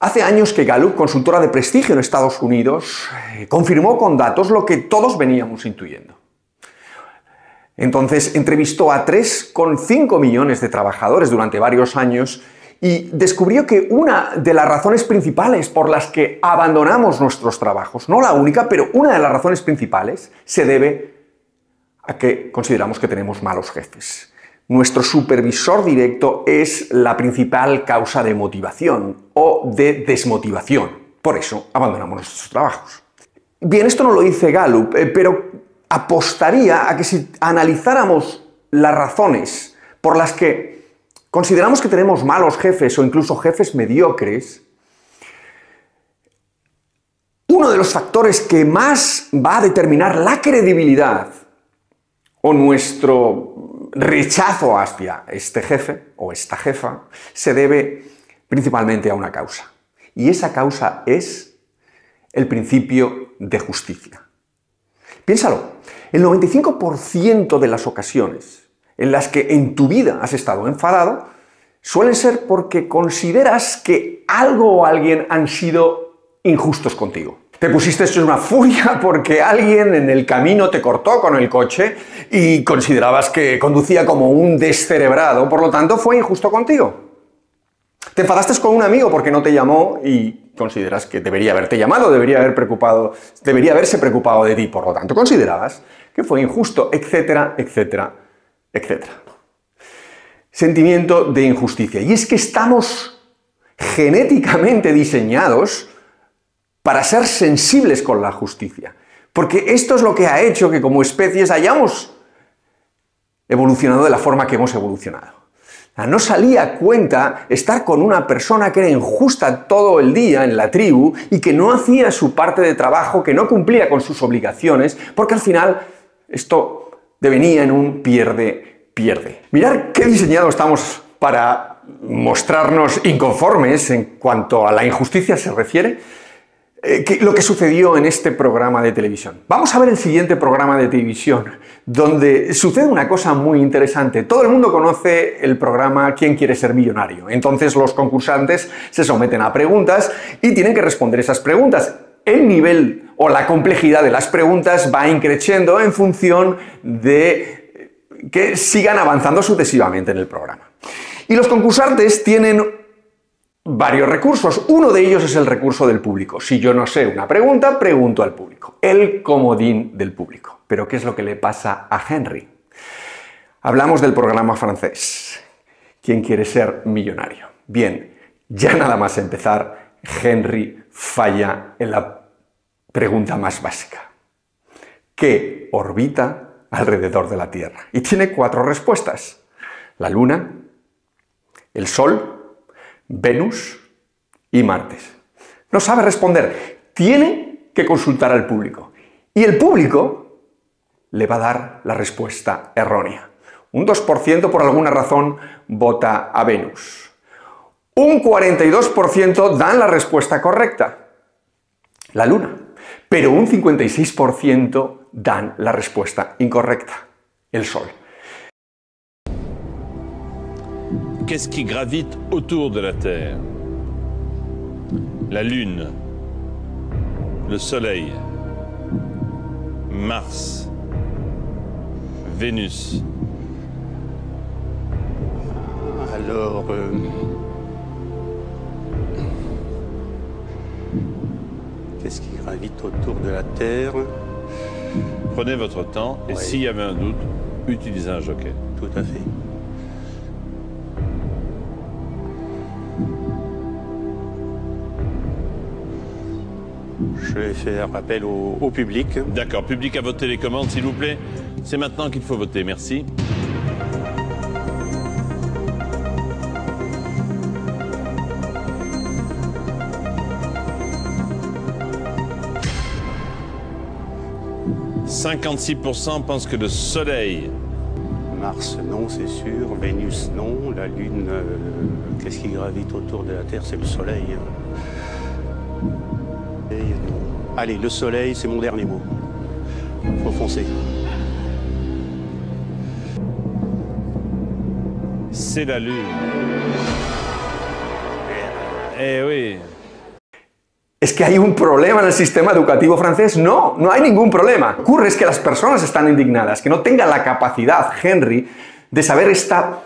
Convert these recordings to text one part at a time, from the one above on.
Hace años que Gallup, consultora de prestigio en Estados Unidos, confirmó con datos lo que todos veníamos intuyendo. Entonces entrevistó a 3,5 millones de trabajadores durante varios años y descubrió que una de las razones principales por las que abandonamos nuestros trabajos, no la única, pero una de las razones principales, se debe a que consideramos que tenemos malos jefes. Nuestro supervisor directo es la principal causa de motivación o de desmotivación. Por eso abandonamos nuestros trabajos. Bien, esto no lo dice Gallup, pero apostaría a que si analizáramos las razones por las que consideramos que tenemos malos jefes o incluso jefes mediocres, uno de los factores que más va a determinar la credibilidad o nuestro rechazo hacia este jefe o esta jefa se debe principalmente a una causa. Y esa causa es el principio de justicia. Piénsalo, el 95% de las ocasiones en las que en tu vida has estado enfadado suelen ser porque consideras que algo o alguien han sido injustos contigo. Te pusiste en una furia porque alguien en el camino te cortó con el coche y considerabas que conducía como un descerebrado, por lo tanto fue injusto contigo. Te enfadaste con un amigo porque no te llamó y consideras que debería haberte llamado, debería haberse preocupado de ti, por lo tanto considerabas que fue injusto, etcétera, etcétera, etcétera. Sentimiento de injusticia. Y es que estamos genéticamente diseñados para ser sensibles con la justicia. Porque esto es lo que ha hecho que como especies hayamos evolucionado de la forma que hemos evolucionado. No salía a cuenta estar con una persona que era injusta todo el día en la tribu y que no hacía su parte de trabajo, que no cumplía con sus obligaciones, porque al final esto devenía en un pierde-pierde. Mirad qué diseñados estamos para mostrarnos inconformes en cuanto a la injusticia se refiere. Lo que sucedió en este programa de televisión. Vamos a ver el siguiente programa de televisión, donde sucede una cosa muy interesante. Todo el mundo conoce el programa ¿Quién quiere ser millonario? Entonces los concursantes se someten a preguntas y tienen que responder esas preguntas. El nivel o la complejidad de las preguntas va increciendo en función de que sigan avanzando sucesivamente en el programa. Y los concursantes tienen varios recursos. Uno de ellos es el recurso del público. Si yo no sé una pregunta, pregunto al público. El comodín del público. Pero ¿qué es lo que le pasa a Henry? Hablamos del programa francés. ¿Quién quiere ser millonario? Bien, ya nada más empezar, Henry falla en la pregunta más básica. ¿Qué orbita alrededor de la Tierra? Y tiene 4 respuestas. La Luna, el Sol, Venus y Marte. No sabe responder. Tiene que consultar al público. Y el público le va a dar la respuesta errónea. Un 2% por alguna razón vota a Venus. Un 42% dan la respuesta correcta, la Luna. Pero un 56% dan la respuesta incorrecta, el Sol. Qu'est-ce qui gravite autour de la Terre? La Lune, le Soleil, Mars, Vénus. Alors, qu'est-ce qui gravite autour de la Terre? Prenez votre temps et s'il y avait un doute, utilisez un joker. Tout à fait. Je vais faire appel au public. D'accord, public à votre télécommande, s'il vous plaît. C'est maintenant qu'il faut voter, merci. « 56% pensent que le Soleil. » Mars, non, c'est sûr. Vénus, non. La Lune, qu'est-ce qui gravite autour de la Terre? C'est le Soleil. Allez, le Soleil, c'est mon dernier mot. Faut foncer. C'est la Lune. Eh oui. ¿Es que hay un problema en el sistema educativo francés? No, no hay ningún problema. Lo que ocurre es que las personas están indignadas, que no tengan la capacidad, Henry, de saber esta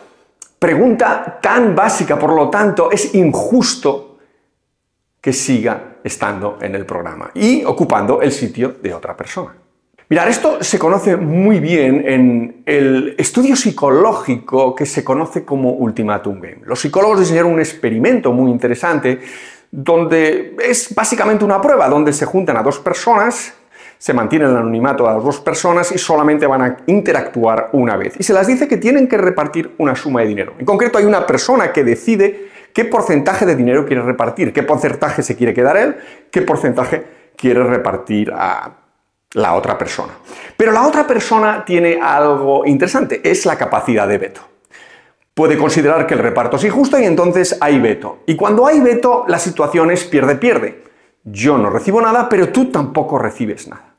pregunta tan básica. Por lo tanto, es injusto que siga estando en el programa y ocupando el sitio de otra persona. Mirad, esto se conoce muy bien en el estudio psicológico que se conoce como Ultimatum Game. Los psicólogos diseñaron un experimento muy interesante donde es básicamente una prueba, donde se juntan a dos personas, se mantiene el anonimato a las dos personas y solamente van a interactuar una vez. Y se les dice que tienen que repartir una suma de dinero. En concreto, hay una persona que decide qué porcentaje de dinero quiere repartir, qué porcentaje se quiere quedar él, qué porcentaje quiere repartir a la otra persona. Pero la otra persona tiene algo interesante, es la capacidad de veto. Puede considerar que el reparto es injusto y entonces hay veto. Y cuando hay veto, la situación es pierde-pierde. Yo no recibo nada, pero tú tampoco recibes nada.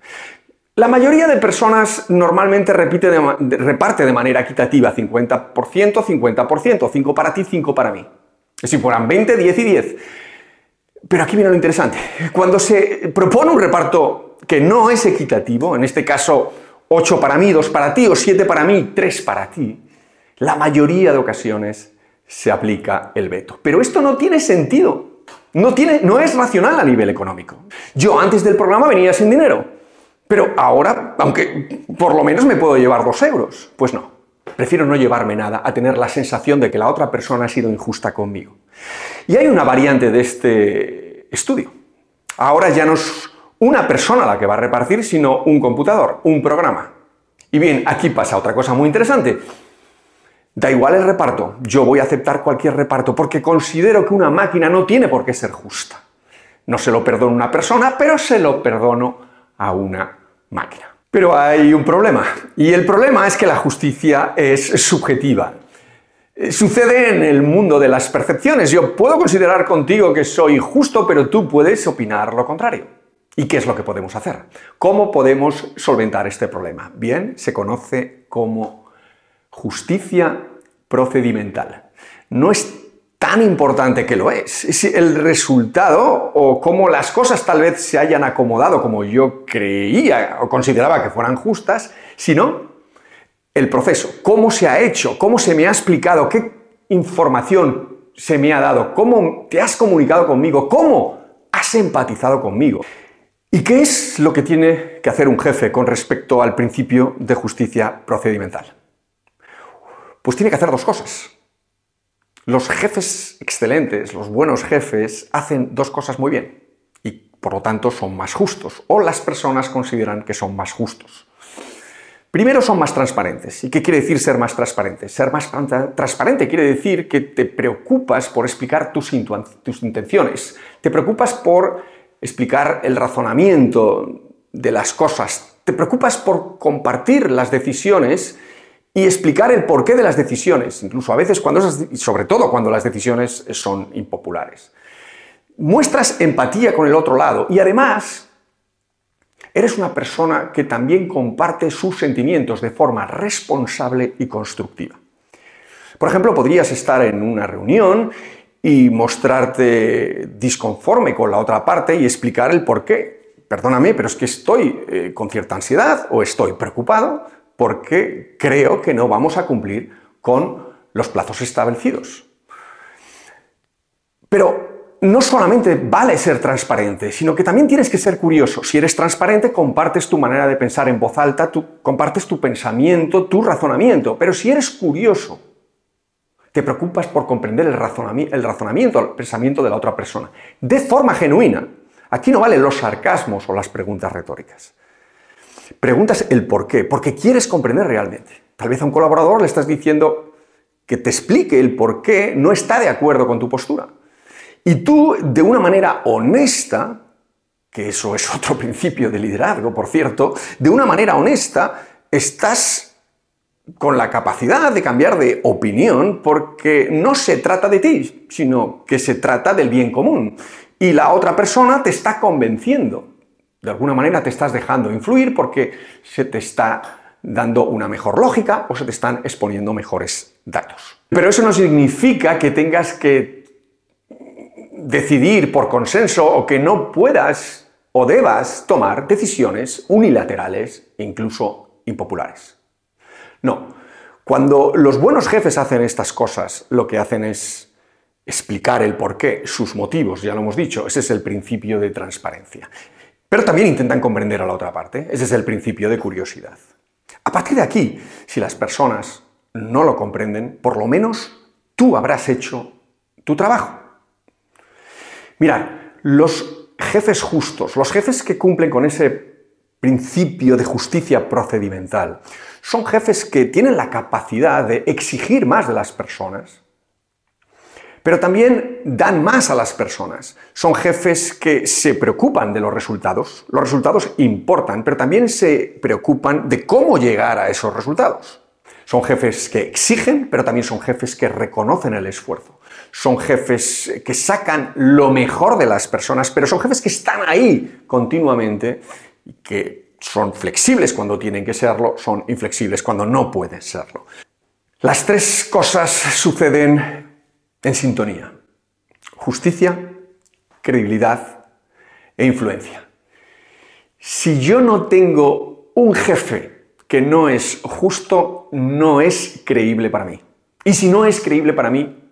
La mayoría de personas normalmente reparte de manera equitativa, 50%, 50%, 5 para ti, 5 para mí. Si fueran 20, 10 y 10. Pero aquí viene lo interesante. Cuando se propone un reparto que no es equitativo, en este caso 8 para mí, 2 para ti, o 7 para mí, 3 para ti, la mayoría de ocasiones se aplica el veto. Pero esto no tiene sentido. No es racional a nivel económico. Yo antes del programa venía sin dinero, pero ahora, aunque por lo menos me puedo llevar 2 euros, pues no. Prefiero no llevarme nada a tener la sensación de que la otra persona ha sido injusta conmigo. Y hay una variante de este estudio. Ahora ya no es una persona la que va a repartir, sino un computador, un programa. Y bien, aquí pasa otra cosa muy interesante. Da igual el reparto, yo voy a aceptar cualquier reparto porque considero que una máquina no tiene por qué ser justa. No se lo perdono a una persona, pero se lo perdono a una máquina. Pero hay un problema, y el problema es que la justicia es subjetiva. Sucede en el mundo de las percepciones. Yo puedo considerar contigo que soy justo, pero tú puedes opinar lo contrario. ¿Y qué es lo que podemos hacer? ¿Cómo podemos solventar este problema? Bien, se conoce como justicia procedimental. No es tan importante que lo es el resultado o cómo las cosas tal vez se hayan acomodado como yo creía o consideraba que fueran justas, sino el proceso, cómo se ha hecho, cómo se me ha explicado, qué información se me ha dado, cómo te has comunicado conmigo, cómo has empatizado conmigo. ¿Y qué es lo que tiene que hacer un jefe con respecto al principio de justicia procedimental? Pues tiene que hacer 2 cosas. Los jefes excelentes, los buenos jefes, hacen 2 cosas muy bien y por lo tanto son más justos, o las personas consideran que son más justos. Primero, son más transparentes. ¿Y qué quiere decir ser más transparente? Ser más transparente quiere decir que te preocupas por explicar tus intenciones, te preocupas por explicar el razonamiento de las cosas, te preocupas por compartir las decisiones y explicar el porqué de las decisiones, incluso a veces sobre todo cuando las decisiones son impopulares. Muestras empatía con el otro lado y además eres una persona que también comparte sus sentimientos de forma responsable y constructiva. Por ejemplo, podrías estar en una reunión y mostrarte disconforme con la otra parte y explicar el porqué. Perdóname, pero es que estoy con cierta ansiedad o estoy preocupado porque creo que no vamos a cumplir con los plazos establecidos. Pero no solamente vale ser transparente, sino que también tienes que ser curioso. Si eres transparente, compartes tu manera de pensar en voz alta, compartes tu pensamiento, tu razonamiento. Pero si eres curioso, te preocupas por comprender el razonamiento, el pensamiento de la otra persona, de forma genuina. Aquí no valen los sarcasmos o las preguntas retóricas. Preguntas el por qué, porque quieres comprender realmente. Tal vez a un colaborador le estás diciendo que te explique el por qué no está de acuerdo con tu postura. Y tú, de una manera honesta, que eso es otro principio de liderazgo, por cierto, de una manera honesta estás con la capacidad de cambiar de opinión porque no se trata de ti, sino que se trata del bien común. Y la otra persona te está convenciendo. De alguna manera te estás dejando influir porque se te está dando una mejor lógica o se te están exponiendo mejores datos. Pero eso no significa que tengas que decidir por consenso o que no puedas o debas tomar decisiones unilaterales e incluso impopulares. No, cuando los buenos jefes hacen estas cosas, lo que hacen es explicar el porqué, sus motivos, ya lo hemos dicho, ese es el principio de transparencia. Pero también intentan comprender a la otra parte, ese es el principio de curiosidad. A partir de aquí, si las personas no lo comprenden, por lo menos tú habrás hecho tu trabajo. Mirad, los jefes justos, los jefes que cumplen con ese principio de justicia procedimental, son jefes que tienen la capacidad de exigir más de las personas, pero también dan más a las personas. Son jefes que se preocupan de los resultados importan, pero también se preocupan de cómo llegar a esos resultados. Son jefes que exigen, pero también son jefes que reconocen el esfuerzo. Son jefes que sacan lo mejor de las personas, pero son jefes que están ahí continuamente y que son flexibles cuando tienen que serlo, son inflexibles cuando no pueden serlo. Las tres cosas suceden en sintonía: justicia, credibilidad e influencia. Si yo no tengo un jefe que no es justo, no es creíble para mí. Y si no es creíble para mí,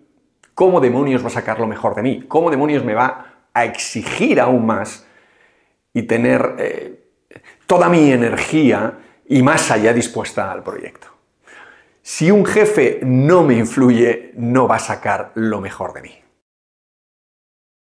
¿cómo demonios va a sacar lo mejor de mí? ¿Cómo demonios me va a exigir aún más y tener toda mi energía y más allá dispuesta al proyecto? Si un jefe no me influye, no va a sacar lo mejor de mí.